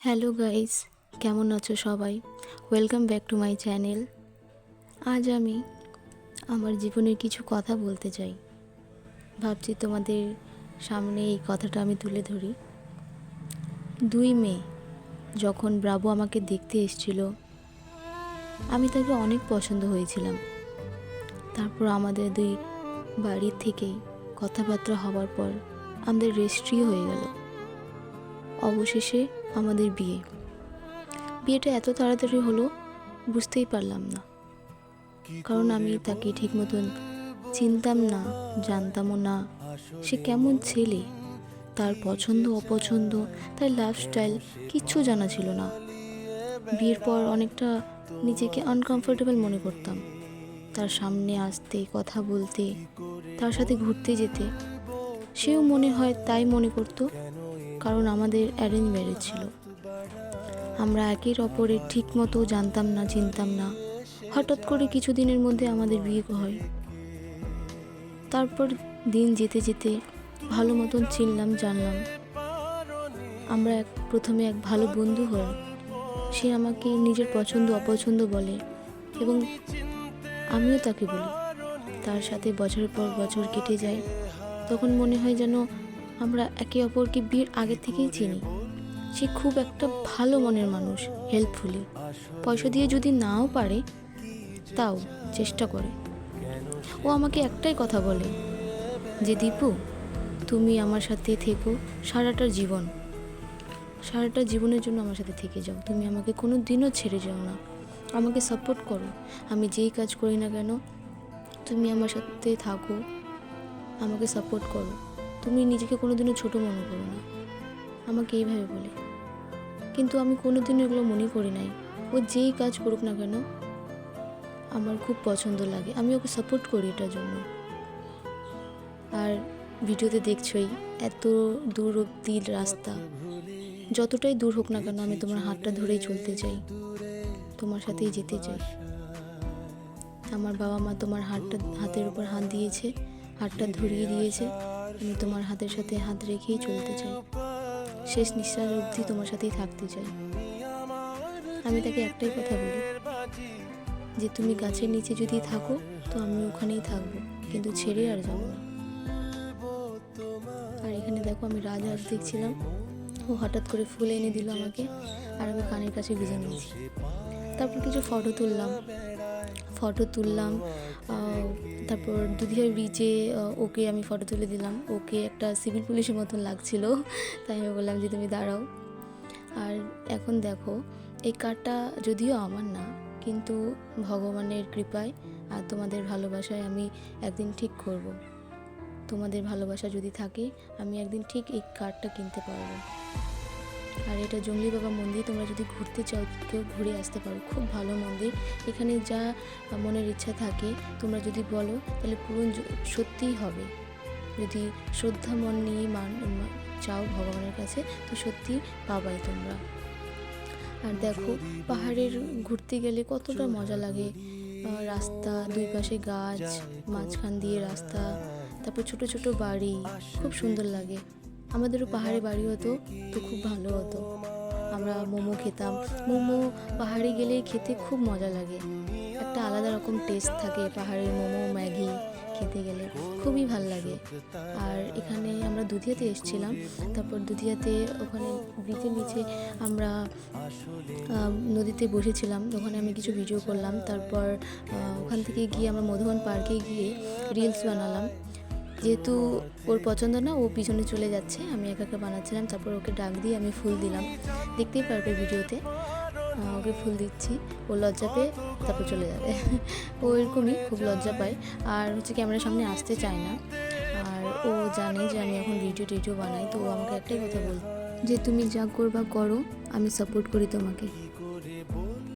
Hello guys, কেমন আছো সবাই? Welcome back to my channel. আজ আমি আমার জীবনের কিছু কথা বলতে চাই। ভাবছি তোমাদের সামনে এই কথাটা আমি তুলে ধরি। 2 মে যখন ব্রাভো আমাকে দেখতে এসেছিল, আমি তাকে অনেক পছন্দ হয়েছিলাম। তারপর আমাদের দুই বাড়ির থেকেই কথাবার্তা হওয়ার পর আমাদের রেজিস্ট্রি হয়ে গেল। অবশেষে আমাদের বিয়েটা এত তাড়াতাড়ি হলো বুঝতেই পারলাম না, কারণ আমি তাকে ঠিক মতন চিনতাম না, জানতামও না সে কেমন ছেলে, তার পছন্দ অপছন্দ, তার লাইফস্টাইল কিচ্ছু জানা ছিল না। বিয়ের পর অনেকটা নিজেকে আনকমফোর্টেবল মনে করতাম তার সামনে আসতে, কথা বলতে, তার সাথে ঘুরতে যেতে। সেও মনে হয় তাই মনে করতো, কারণ আমাদের অ্যারেঞ্জ ম্যারেজ ছিল। আমরা একের অপরের ঠিক মতো জানতাম না, চিনতাম না। হঠাৎ করে কিছুদিনের মধ্যে আমাদের বিয়ে হয়। তারপর দিন যেতে যেতে ভালো মতন চিনলাম, জানলাম। আমরা প্রথমে এক ভালো বন্ধু হই। সে আমাকে নিজের পছন্দ অপছন্দ বলে এবং আমিও তাকে বলি। তার সাথে বছরের পর বছর কেটে যায়। তখন মনে হয় যেন আমরা একে অপরকে বিয়ের আগে থেকেই চিনি। সে খুব একটা ভালো মনের মানুষ, হেল্পফুলি। পয়সা দিয়ে যদি নাও পারে তাও চেষ্টা করে। ও আমাকে একটাই কথা বলে যে, দীপু, তুমি আমার সাথে থেকো সারাটা জীবনের জন্য আমার সাথে থেকে যাও। তুমি আমাকে কোনো দিনও ছেড়ে যাও না, আমাকে সাপোর্ট করো। আমি যেই কাজ করি না কেন তুমি আমার সাথে থাকো, আমাকে সাপোর্ট করো। তুমি নিজেকে কোনো দিনও ছোটো মনে করো না, আমাকে এইভাবে বলে। কিন্তু আমি কোনো দিনও এগুলো মনে করি নাই। ও যেই কাজ করুক না কেন আমার খুব পছন্দ লাগে, আমি ওকে সাপোর্ট করি এটার জন্য। আর ভিডিওতে দেখছই এত দূর অব্দি রাস্তা, যতটাই দূর হোক না কেন আমি তোমার হাতটা ধরেই চলতে চাই, তোমার সাথেই যেতে চাই। আমার বাবা মা তোমার হাতের উপর হাত দিয়েছে, হাতটা ধরিয়ে দিয়েছে। আমি তোমার হাতের সাথে হাত রেখেই চলতে চাই, শেষ নিঃশ্বাস অবধি তোমার সাথেই থাকতে চাই। আমি তাকে একটাই কথা বলি যে, তুমি গাছের নিচে যদি থাকো তো আমি ওখানেই থাকবো, কিন্তু ছেড়ে আর যাবো না। আর এখানে দেখো আমি রাজহাঁস দেখছিলাম, ও হঠাৎ করে ফুল এনে দিল আমাকে, আর আমি কানের কাছে গুঁজে নিয়েছি। তারপর কিছু ফটো তুললাম। তারপর দুধিয়া ব্রিজে ওকে আমি ফটো তুলে দিলাম। ওকে একটা সিভিল পুলিশের মতন লাগছিল, তাই আমি বললাম যে তুমি দাঁড়াও। আর এখন দেখো, এই কার্ডটা যদিও আমার না, কিন্তু ভগবানের কৃপায় আর তোমাদের ভালোবাসায় আমি একদিন ঠিক করব। তোমাদের ভালোবাসা যদি থাকে আমি একদিন ঠিক এই কার্ডটা কিনতে পারবো। আর এটা জঙ্গলি বাবা মন্দির, তোমরা যদি ঘুরতে চাও কেউ ঘুরে আসতে পারো, খুব ভালো মন্দির। এখানে যা মনের ইচ্ছা থাকে তোমরা যদি বলো তাহলে পূরণ সত্যিই হবে। যদি শ্রদ্ধা মন নিয়ে চাও ভগবানের কাছে তো সত্যি পাবাই তোমরা। আর দেখো পাহাড়ের ঘুরতে গেলে কতটা মজা লাগে। রাস্তা, দুই পাশে গাছ, মাঝখান দিয়ে রাস্তা, তারপর ছোট ছোট বাড়ি, খুব সুন্দর লাগে। আমাদেরও পাহাড়ে বাড়ি হতো তো খুব ভালো হতো। আমরা মোমো খেতাম। মোমো পাহাড়ে গেলে খেতে খুব মজা লাগে, একটা আলাদা রকম টেস্ট থাকে পাহাড়ের মোমো, ম্যাগি খেতে গেলে খুবই ভাল লাগে। আর এখানে আমরা দুধিয়াতে এসেছিলাম। তারপর দুধিয়াতে ওখানে ব্রিজের নিচে আমরা নদীতে বসেছিলাম, ওখানে আমি কিছু ভিডিও করলাম। তারপর ওখান থেকে গিয়ে আমরা মধুবন পার্কে গিয়ে রিলস বানালাম। যেহেতু ওর পছন্দ না, ও পিছনে চলে যাচ্ছে, আমি একা একা বানাচ্ছিলাম। তারপর ওকে ডাক দিয়ে আমি ফুল দিলাম, দেখতেই পারবে ভিডিওতে। ওকে ফুল দিচ্ছি, ও লজ্জা পেয়ে তারপর চলে যাবে। ও এরকমই খুব লজ্জা পায়, আর হচ্ছে ক্যামেরার সামনে আসতে চায় না। আর ও জানে যে আমি এখন ভিডিও বানাই, তো ও আমাকে একটাই কথা বল যে, তুমি যা করবা করো, আমি সাপোর্ট করি তোমাকে।